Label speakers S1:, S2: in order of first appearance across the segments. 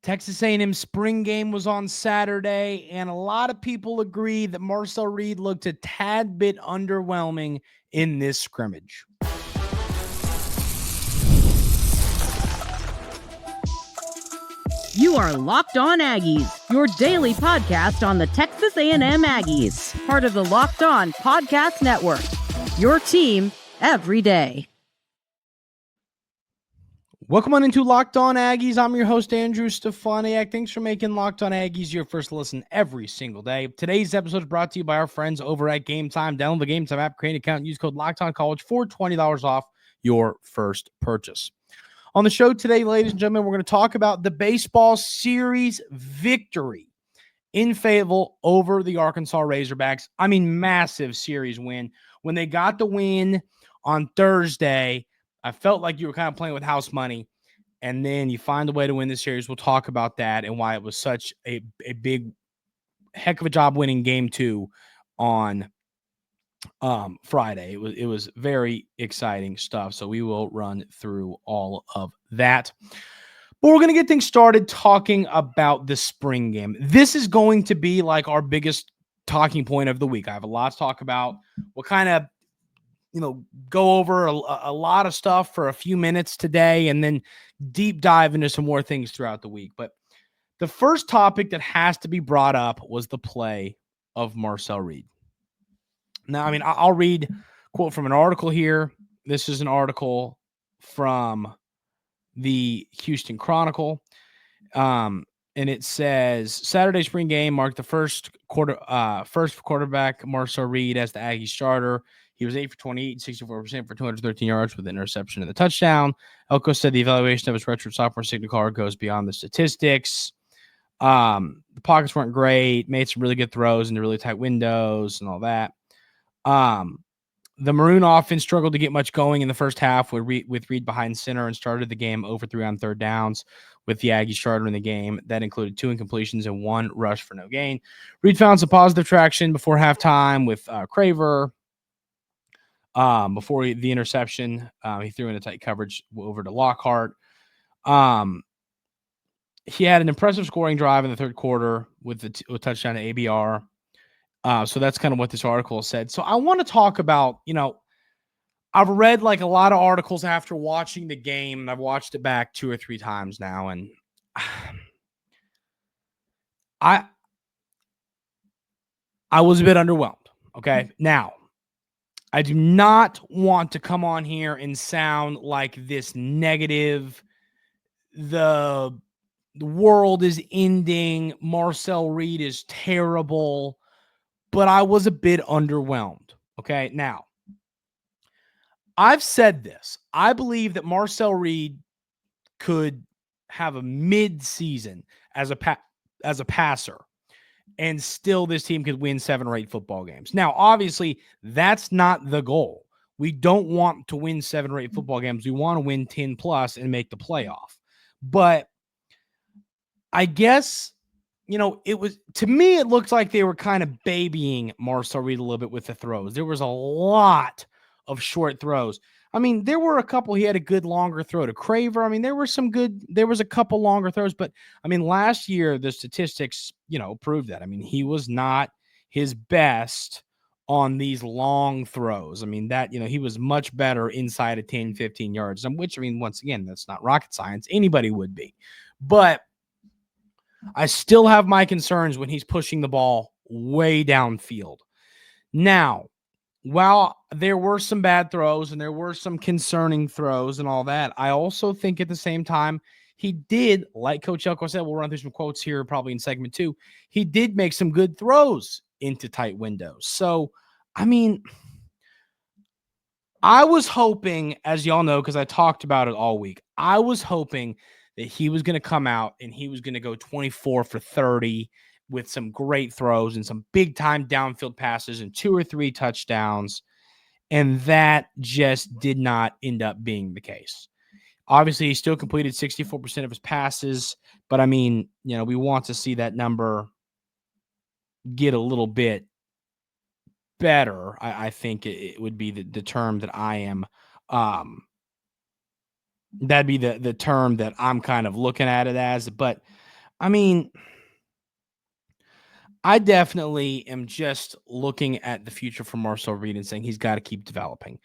S1: Texas A&M spring game was on Saturday, and a lot of people agree that Marcel Reed looked a tad bit underwhelming in this scrimmage.
S2: You are Locked On Aggies, your daily podcast on the Texas A&M Aggies, part of the Locked On Podcast Network, your team every day.
S1: Welcome on into Locked On Aggies. I'm your host, Andrew Stefaniak. Thanks for making Locked On Aggies your first listen every single day. Today's episode is brought to you by our friends over at Game Time. Download the Game Time app, create an account, and use code LOCKEDONCollege for $20 off your first purchase. On the show today, ladies and gentlemen, we're going to talk about the baseball series victory in Fayetteville over the Arkansas Razorbacks. I mean, massive series win. When they got the win on Thursday, I felt like you were kind of playing with house money, and then you find a way to win the series. We'll talk about that and why it was such a big, heck of a job winning game 2 on Friday. It was very exciting stuff, so we will run through all of that. But we're going to get things started talking about the spring game. This is going to be like our biggest talking point of the week. I have a lot to talk about. We'll kind of go over a lot of stuff for a few minutes today and then deep dive into some more things throughout the week. But the first topic that has to be brought up was the play of Marcel Reed. Now, I mean, I'll read a quote from an article here. This is an article from the Houston Chronicle. And it says, Saturday spring game marked the first quarterback Marcel Reed as the Aggie starter. He was 8 for 28, 64% for 213 yards with an interception and a touchdown. Elko said the evaluation of his redshirt sophomore signature card goes beyond the statistics. The pockets weren't great, made some really good throws into really tight windows and all that. The Maroon offense struggled to get much going in the first half with Reed behind center and started the game 0 for 3 on third downs with the Aggie starter in the game. That included 2 incompletions and 1 rush for no gain. Reed found some positive traction before halftime with Craver. Before the interception, he threw in a tight coverage over to Lockhart. He had an impressive scoring drive in the third quarter with a touchdown to ABR. So that's kind of what this article said. So I want to talk about, I've read like a lot of articles after watching the game, and I've watched it back 2 or 3 times now. And I was a bit underwhelmed. Okay. Now, I do not want to come on here and sound like this negative, the world is ending, Marcel Reed is terrible, but I was a bit underwhelmed. Okay, now, I've said this. I believe that Marcel Reed could have a mid-season as a passer, and still this team could win 7 or 8 football games. Now, obviously, that's not the goal. We don't want to win 7 or 8 football games. We want to win 10 plus and make the playoff. But I guess, it was, to me, it looked like they were kind of babying Marcel Reed a little bit with the throws. There was a lot of short throws. I mean, there were a couple. He had a good longer throw to Craver. I mean, there was a couple longer throws, but I mean, last year, the statistics, proved that. I mean, he was not his best on these long throws. I mean, that, he was much better inside of 10, 15 yards, which, I mean, once again, that's not rocket science. Anybody would be. But I still have my concerns when he's pushing the ball way downfield. Now, while there were some bad throws and there were some concerning throws and all that, I also think at the same time, he did, like Coach Elko said, we'll run through some quotes here probably in segment 2, he did make some good throws into tight windows. So, I mean, I was hoping, as y'all know, because I talked about it all week, I was hoping that he was going to come out and he was going to go 24 for 30 with some great throws and some big-time downfield passes and 2 or 3 touchdowns, and that just did not end up being the case. Obviously, he still completed 64% of his passes, but, I mean, we want to see that number get a little bit better. I think it would be the term that I am that'd be the term that I'm kind of looking at it as. But I mean, I definitely am just looking at the future for Marcel Reed and saying he's got to keep developing.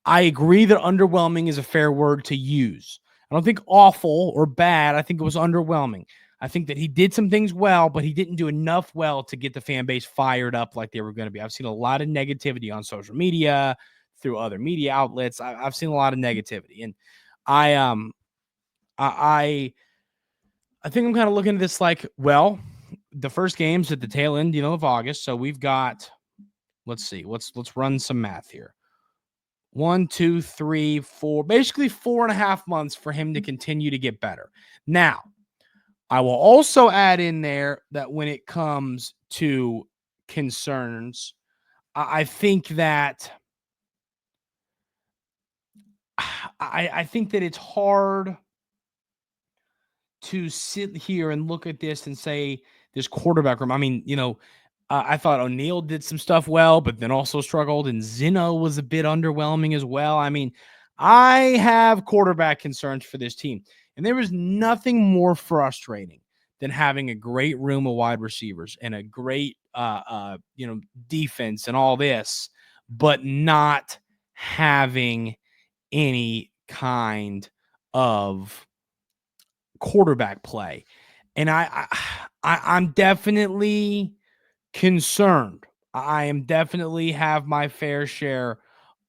S1: I agree that underwhelming is a fair word to use. I don't think awful or bad. I think it was underwhelming. I think that he did some things well, but he didn't do enough well to get the fan base fired up like they were going to be. I've seen a lot of negativity on social media, through other media outlets. I've seen a lot of negativity, and I think I'm kind of looking at this like, well, the first game's at the tail end, of August. So we've got, let's see, let's run some math here. 1, 2, 3, 4, basically 4.5 months for him to continue to get better. Now, I will also add in there that when it comes to concerns, I think that I think that it's hard to sit here and look at this and say this quarterback room. I mean, I thought O'Neal did some stuff well, but then also struggled, and Zeno was a bit underwhelming as well. I mean, I have quarterback concerns for this team, and there was nothing more frustrating than having a great room of wide receivers and a great, defense and all this, but not having any kind of quarterback play. And I'm definitely concerned. I am definitely have my fair share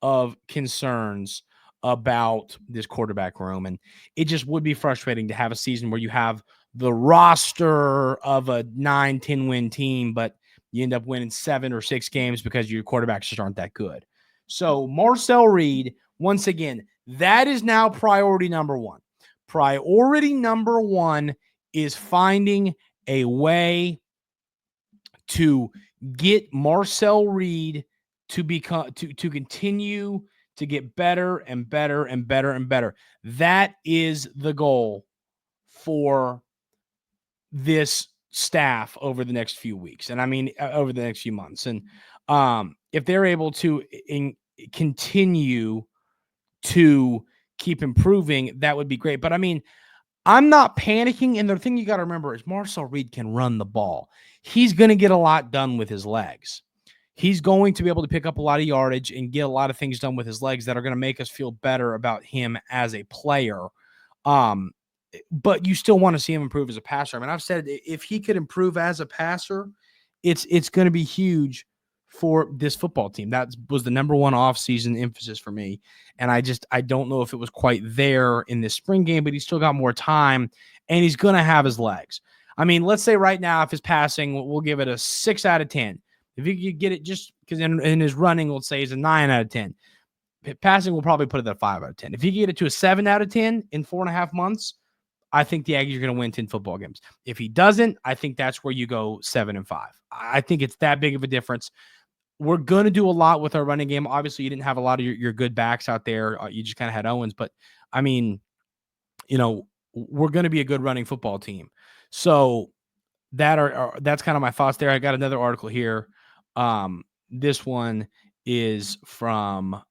S1: of concerns about this quarterback room. And it just would be frustrating to have a season where you have the roster of a 9-10 win team, but you end up winning 7 or 6 games because your quarterbacks just aren't that good. So Marcel Reed, once again, that is now priority number one. Priority number one is finding a way to get Marcel Reed to become to continue to get better and better and better and better. That is the goal for this staff over the next few weeks, and I mean over the next few months. And if they're able to continue to keep improving, that would be great. But I mean, I'm not panicking. And the thing you got to remember is Marcel Reed can run the ball. He's going to get a lot done with his legs. He's going to be able to pick up a lot of yardage and get a lot of things done with his legs that are going to make us feel better about him as a player. But you still want to see him improve as a passer. I mean, I've said if he could improve as a passer, it's going to be huge for this football team. That was the number one offseason emphasis for me. And I don't know if it was quite there in this spring game, but he's still got more time and he's going to have his legs. I mean, let's say right now, if his passing, we'll give it a 6 out of 10. If he could get it just because in his running, let's say he's a 9 out of 10. Passing, we'll probably put it at a 5 out of 10. If he can get it to a 7 out of 10 in 4.5 months, I think the Aggies are going to win 10 football games. If he doesn't, I think that's where you go 7-5. I think it's that big of a difference. We're going to do a lot with our running game. Obviously, you didn't have a lot of your good backs out there. You just kind of had Owens. But, I mean, we're going to be a good running football team. So that's kind of my thoughts there. I got another article here. This one is from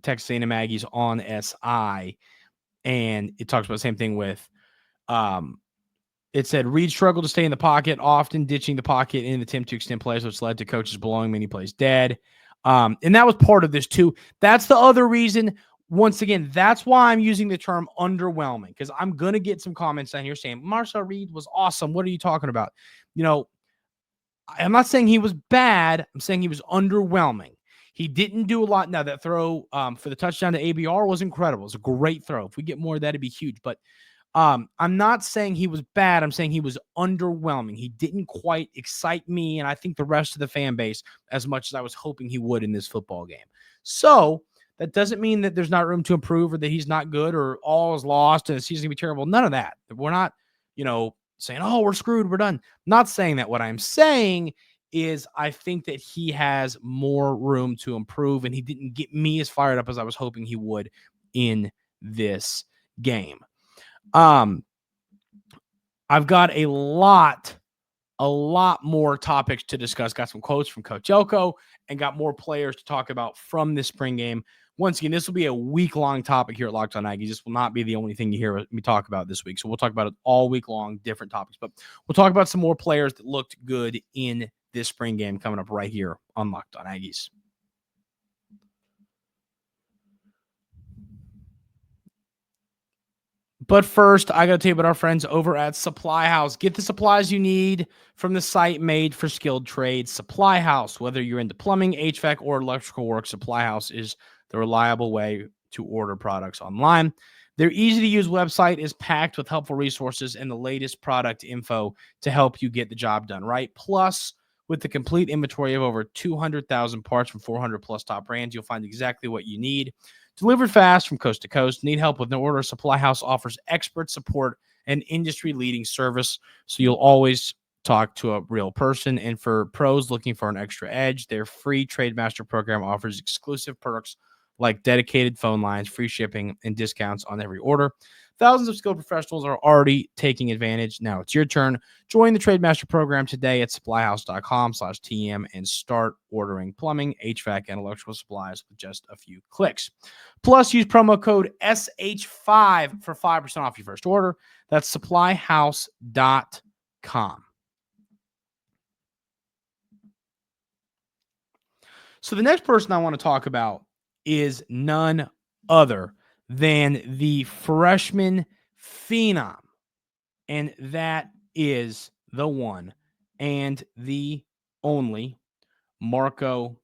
S1: Texas A&M Aggies on SI, and it talks about the same thing with it said Reed struggled to stay in the pocket, often ditching the pocket in an attempt to extend plays, which led to coaches blowing many plays dead. And that was part of this too. That's the other reason. Once again, that's why I'm using the term underwhelming, because I'm going to get some comments down here saying Marcel Reed was awesome. What are you talking about? I'm not saying he was bad. I'm saying he was underwhelming. He didn't do a lot. Now, that throw for the touchdown to ABR was incredible. It was a great throw. If we get more of that, it'd be huge. But I'm not saying he was bad. I'm saying he was underwhelming. He didn't quite excite me, and I think the rest of the fan base as much as I was hoping he would in this football game. So that doesn't mean that there's not room to improve or that he's not good or all is lost and the season's going to be terrible. None of that. We're not, saying, oh, we're screwed, we're done. Not saying that. What I'm saying is I think that he has more room to improve, and he didn't get me as fired up as I was hoping he would in this game. I've got a lot more topics to discuss. Got some quotes from Coach Elko and got more players to talk about from this spring game. once again, this will be a week-long topic here at Locked On Aggies. This will not be the only thing you hear me talk about this week. So we'll talk about it all week long, different topics. But we'll talk about some more players that looked good in this spring game coming up right here on Locked On Aggies. But first, I got to tell you about our friends over at Supply House. Get the supplies you need from the site made for skilled trades, Supply House. Whether you're into plumbing, HVAC, or electrical work, Supply House is the reliable way to order products online. Their easy-to-use website is packed with helpful resources and the latest product info to help you get the job done right. Plus, with the complete inventory of over 200,000 parts from 400-plus top brands, you'll find exactly what you need. Delivered fast from coast to coast. Need help with an order? Supply House offers expert support and industry-leading service, so you'll always talk to a real person. And for pros looking for an extra edge, their free Trademaster program offers exclusive perks like dedicated phone lines, free shipping, and discounts on every order. Thousands of skilled professionals are already taking advantage. Now it's your turn. Join the Trademaster program today at supplyhouse.com/TM and start ordering plumbing, HVAC, and electrical supplies with just a few clicks. Plus, use promo code SH5 for 5% off your first order. That's supplyhouse.com. So the next person I want to talk about is none other than the freshman phenom, and that is the one and the only Marco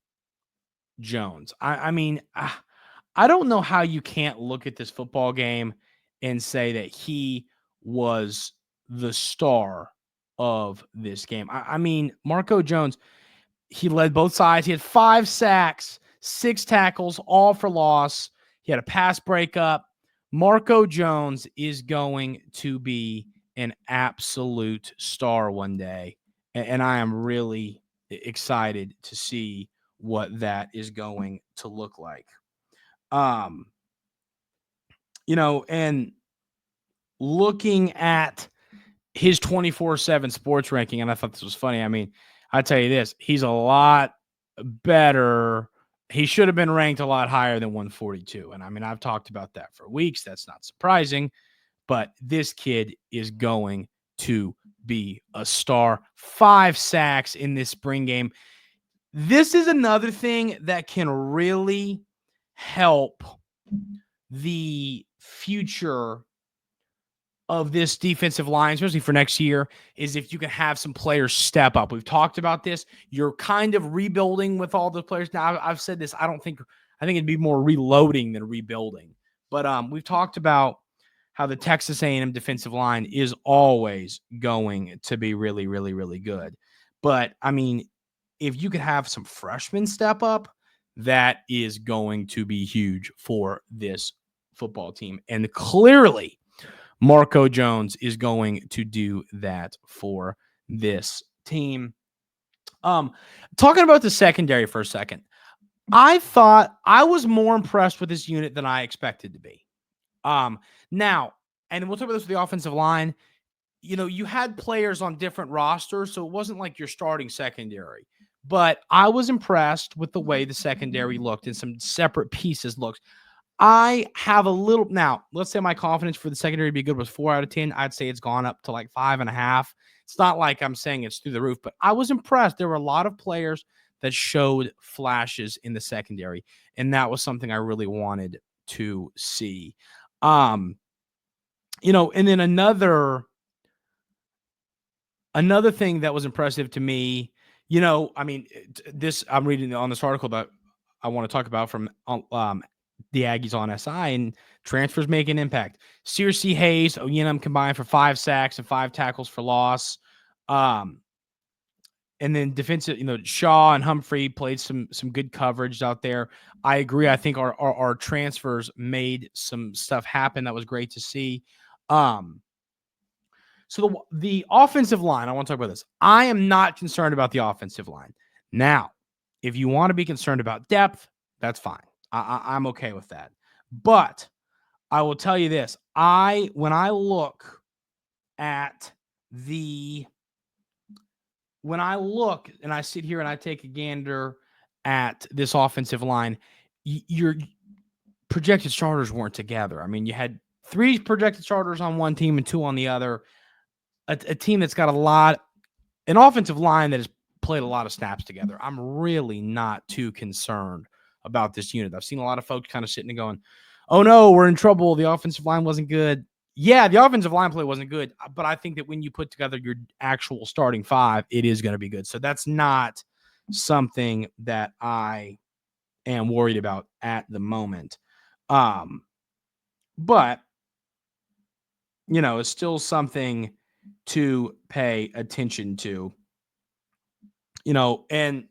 S1: Jones. I mean, I don't know how you can't look at this football game and say that he was the star of this game. I mean, Marco Jones, he led both sides. He had 5 sacks, 6 tackles, all for loss. He had a pass breakup. Marco Jones is going to be an absolute star one day, and I am really excited to see what that is going to look like. And looking at his 24/7 sports ranking, and I thought this was funny. I mean, I tell you this, he's a lot better. He should have been ranked a lot higher than 142. And I mean, I've talked about that for weeks. That's not surprising, but this kid is going to be a star. 5 sacks in this spring game. This is another thing that can really help the future of this defensive line, especially for next year, is if you can have some players step up. We've talked about this. You're kind of rebuilding with all the players. Now, I've said this. I think it'd be more reloading than rebuilding. But we've talked about how the Texas A&M defensive line is always going to be really, really, really good. But, I mean, if you could have some freshmen step up, that is going to be huge for this football team. And clearly, Marco Jones is going to do that for this team. Talking about the secondary for a second, I thought I was more impressed with this unit than I expected to be. Now, and we'll talk about this with the offensive line. You know, you had players on different rosters, so it wasn't like your starting secondary. But I was impressed with the way the secondary looked and some separate pieces looked. I have a little now. Let's say my confidence for the secondary to be good was 4 out of 10. I'd say it's gone up to like 5.5. It's not like I'm saying it's through the roof, but I was impressed. There were a lot of players that showed flashes in the secondary, and that was something I really wanted to see. And then another thing that was impressive to me, this I'm reading on this article that I want to talk about from the Aggies on SI, and transfers make an impact. Searcy Hayes, Oyenum combined for 5 sacks and 5 tackles for loss. And then defensive, Shaw and Humphrey played some good coverage out there. I agree. I think our transfers made some stuff happen that was great to see. So the offensive line, I want to talk about this. I am not concerned about the offensive line. Now, if you want to be concerned about depth, that's fine. I'm okay with that. But I will tell you this. When I look and I sit here and I take a gander at this offensive line, projected starters weren't together. I mean, you had 3 projected starters on one team and 2 on the other. A team that's got an offensive line that has played a lot of snaps together. I'm really not too concerned about this unit. I've seen a lot of folks kind of sitting and going, oh no, we're in trouble. The offensive line wasn't good. Yeah, the offensive line play wasn't good, but I think that when you put together your actual starting 5, it is going to be good. So that's not something that I am worried about at the moment. But, it's still something to pay attention to. And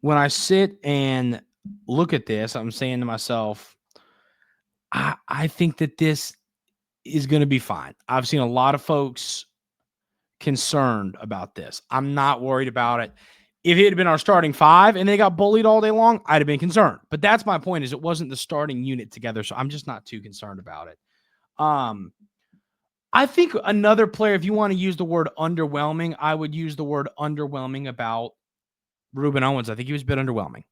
S1: when I sit and look at this, I'm saying to myself, I think that this is going to be fine. I've seen a lot of folks concerned about this. I'm not worried about it. If it had been our starting 5 and they got bullied all day long, I'd have been concerned. But that's my point, is it wasn't the starting unit together, so I'm just not too concerned about it. I think another player, if you want to use the word underwhelming, I would use the word underwhelming about Ruben Owens. I think he was a bit underwhelming.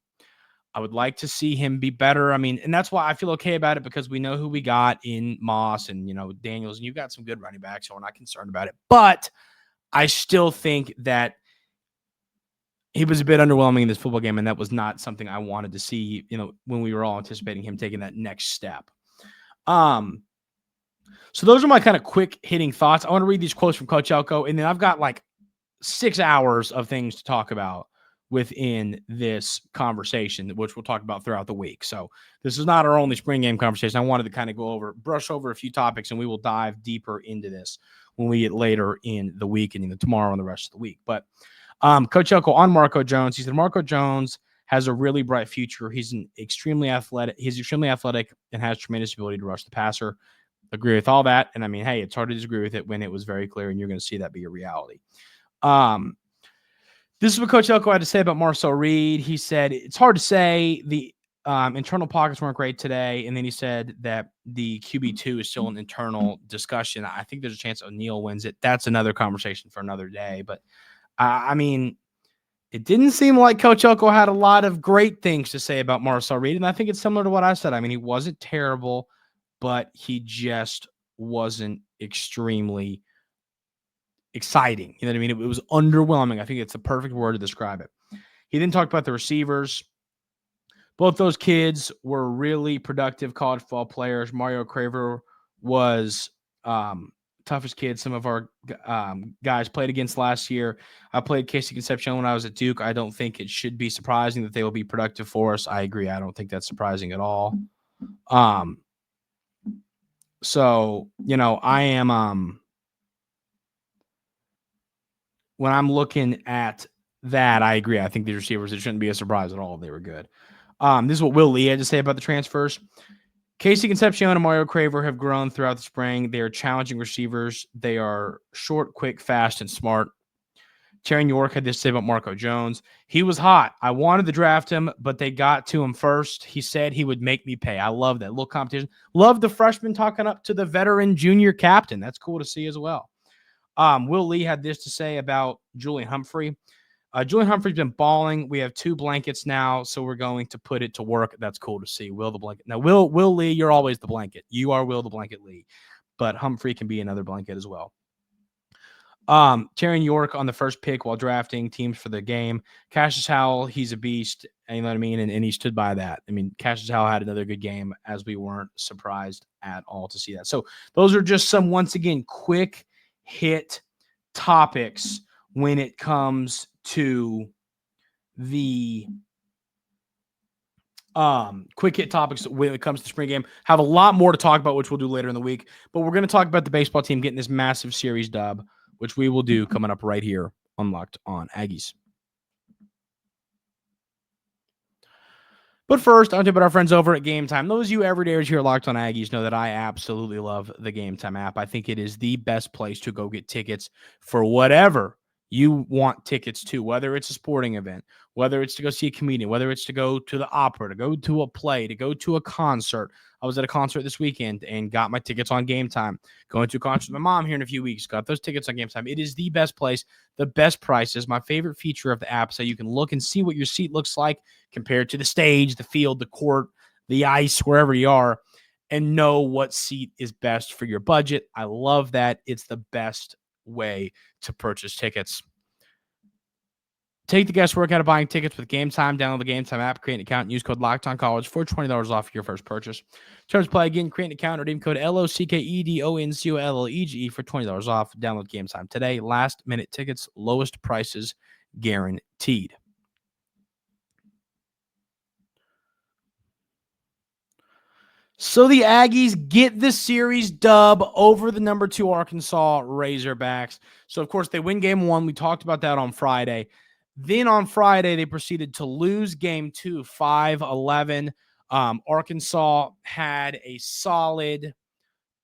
S1: I would like to see him be better. I mean, and that's why I feel okay about it, because we know who we got in Moss and, Daniels, and you've got some good running backs, so we're not concerned about it. But I still think that he was a bit underwhelming in this football game, and that was not something I wanted to see, when we were all anticipating him taking that next step. So those are my kind of quick hitting thoughts. I want to read these quotes from Coach Elko, and then I've got like 6 hours of things to talk about within this conversation, which we'll talk about throughout the week. So this is not our only spring game conversation. I wanted to kind of brush over a few topics, and we will dive deeper into this when we get later in the week and tomorrow and the rest of the week. But Coach Elko on Marco Jones, he said, Marco Jones has a really bright future. He's extremely athletic and has tremendous ability to rush the passer. Agree with all that. And I mean, hey, it's hard to disagree with it when it was very clear, and you're going to see that be a reality. This is what Coach Elko had to say about Marcel Reed. He said, it's hard to say. The internal pockets weren't great today. And then he said that the QB2 is still an internal discussion. I think there's a chance O'Neal wins it. That's another conversation for another day. But I mean, it didn't seem like Coach Elko had a lot of great things to say about Marcel Reed. And I think it's similar to what I said. I mean, he wasn't terrible, but he just wasn't extremely exciting. You know what I mean? It was underwhelming. I think it's the perfect word to describe it. He then talked about the receivers. Both those kids were really productive college football players. Mario Craver was toughest kid some of our guys played against last year. I played Casey Concepcion when I was at Duke. I don't think it should be surprising that they will be productive for us. I agree. I don't think that's surprising at all. So, I am when I'm looking at that, I agree. I think these receivers, it shouldn't be a surprise at all if they were good. This is what Will Lee had to say about the transfers. Casey Concepcion and Mario Craver have grown throughout the spring. They are challenging receivers. They are short, quick, fast, and smart. Terry York had this to say about Marco Jones. He was hot. I wanted to draft him, but they got to him first. He said he would make me pay. I love that little competition. Love the freshman talking up to the veteran junior captain. That's cool to see as well. Will Lee had this to say about Julian Humphrey. Julian Humphrey's been balling. We have 2 blankets now, so we're going to put it to work. That's cool to see. Will the blanket. Now, Will Lee, you're always the blanket. You are Will the Blanket Lee. But Humphrey can be another blanket as well. Terry York on the first pick while drafting teams for the game. Cassius Howell, he's a beast. You know what I mean? And he stood by that. I mean, Cassius Howell had another good game, as we weren't surprised at all to see that. So those are just some, once again, quick hit topics when it comes to the quick hit topics when it comes to the spring game. Have a lot more to talk about, which we'll do later in the week. But we're going to talk about the baseball team getting this massive series dub, which we will do coming up right here on Locked On Aggies. But first, I want to talk about our friends over at Game Time. Those of you everydayers here at Locked On Aggies know that I absolutely love the Game Time app. I think it is the best place to go get tickets for whatever you want tickets to, whether it's a sporting event, whether it's to go see a comedian, whether it's to go to the opera, to go to a play, to go to a concert. I was at a concert this weekend and got my tickets on Game Time. Going to a concert with my mom here in a few weeks, got those tickets on Game Time. It is the best place, the best prices. My favorite feature of the app, so you can look and see what your seat looks like compared to the stage, the field, the court, the ice, wherever you are, and know what seat is best for your budget. I love that. It's the best way to purchase tickets. Take the guesswork out of buying tickets with Game Time. Download the Game Time app, create an account, and use code LOCKEDONCollege for $20 off your first purchase. Terms apply again. Create an account, redeem code LOCKEDONCOLLEGE for $20 off. Download Game Time today. Last minute tickets, lowest prices guaranteed. So the Aggies get the series dub over the number 2 Arkansas Razorbacks. So, of course, they win game 1. We talked about that on Friday. Then on Friday, they proceeded to lose game 2, 5-11. Arkansas had a solid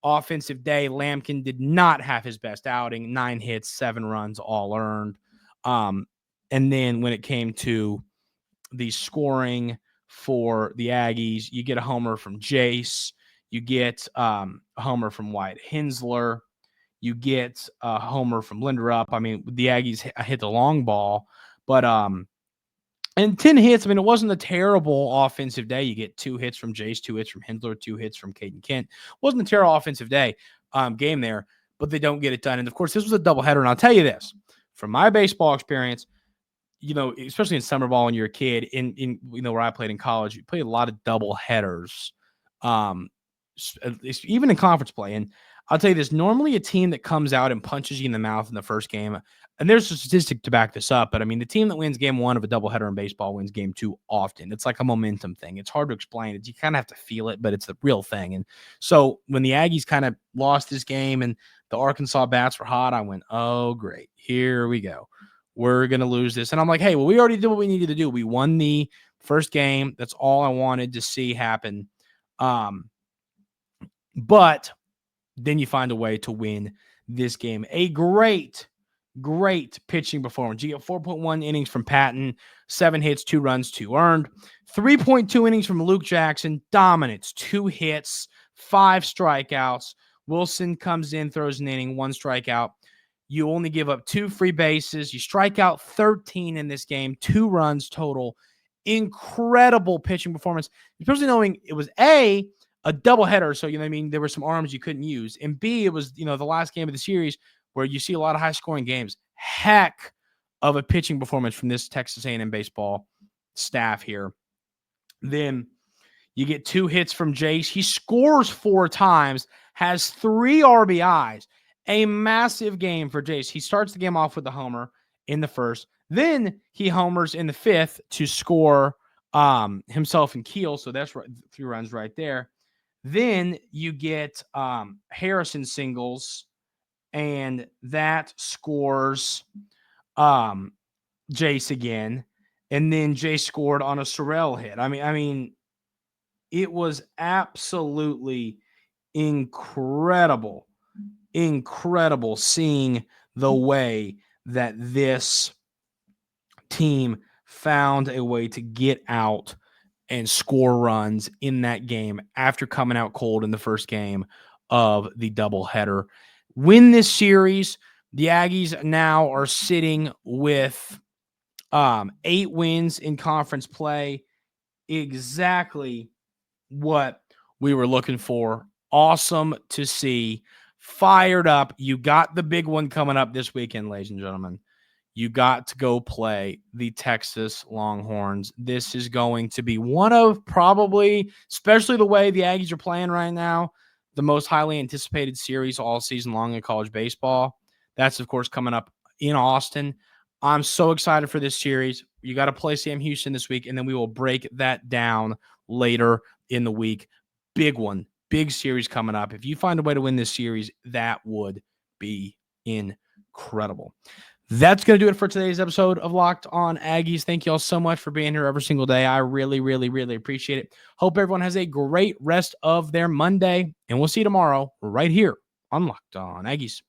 S1: offensive day. Lampkin did not have his best outing. 9 hits, 7 runs, all earned. And then when it came to the scoring for the Aggies, you get a homer from Jace. You get a homer from Wyatt Hensler. You get a homer from Linderup. I mean, the Aggies hit the long ball. But and 10 hits, I mean, it wasn't a terrible offensive day. You get 2 hits from Jace, 2 hits from Hensler, 2 hits from Caden Kent. It wasn't a terrible offensive day game there, but they don't get it done. And, of course, this was a doubleheader. And I'll tell you this, from my baseball experience, you know, especially in summer ball when you're a kid, in you know, where I played in college, you played a lot of double headers, even in conference play. And I'll tell you this, normally a team that comes out and punches you in the mouth in the first game, and there's a statistic to back this up, but I mean, the team that wins game 1 of a doubleheader in baseball wins game 2 often. It's like a momentum thing. It's hard to explain it. You kind of have to feel it, but it's the real thing. And so when the Aggies kind of lost this game and the Arkansas bats were hot, I went, oh, great. Here we go. We're going to lose this. And I'm like, hey, well, we already did what we needed to do. We won the first game. That's all I wanted to see happen. But then you find a way to win this game. A great pitching performance. You get 4.1 innings from Patton, 7 hits, 2 runs, 2 earned. 3.2 innings from Luke Jackson, dominance, 2 hits, 5 strikeouts. Wilson comes in, throws an inning, 1 strikeout. You only give up 2 free bases. You strike out 13 in this game, 2 runs total. Incredible pitching performance, especially knowing it was a doubleheader. So, you know what I mean? There were some arms you couldn't use. And B, it was, you know, the last game of the series where you see a lot of high-scoring games. Heck of a pitching performance from this Texas A&M baseball staff here. Then you get 2 hits from Jace. He scores 4 times, has 3 RBIs. A massive game for Jace. He starts the game off with a homer in the first. Then he homers in the 5th to score himself and Keel. So that's 3 runs right there. Then you get Harrison singles, and that scores Jace again. And then Jace scored on a Sorrell hit. I mean, it was absolutely incredible seeing the way that this team found a way to get out and score runs in that game after coming out cold in the first game of the doubleheader. Win this series. The Aggies now are sitting with 8 wins in conference play. Exactly what we were looking for. Awesome to see. Fired up. You got the big one coming up this weekend, ladies and gentlemen. You got to go play the Texas Longhorns. This is going to be one of probably, especially the way the Aggies are playing right now, the most highly anticipated series all season long in college baseball. That's, of course, coming up in Austin. I'm so excited for this series. You got to play Sam Houston this week, and then we will break that down later in the week. Big one. Big series coming up. If you find a way to win this series, that would be incredible. That's going to do it for today's episode of Locked On Aggies. Thank you all so much for being here every single day. I really appreciate it. Hope everyone has a great rest of their Monday, and we'll see you tomorrow right here on Locked On Aggies.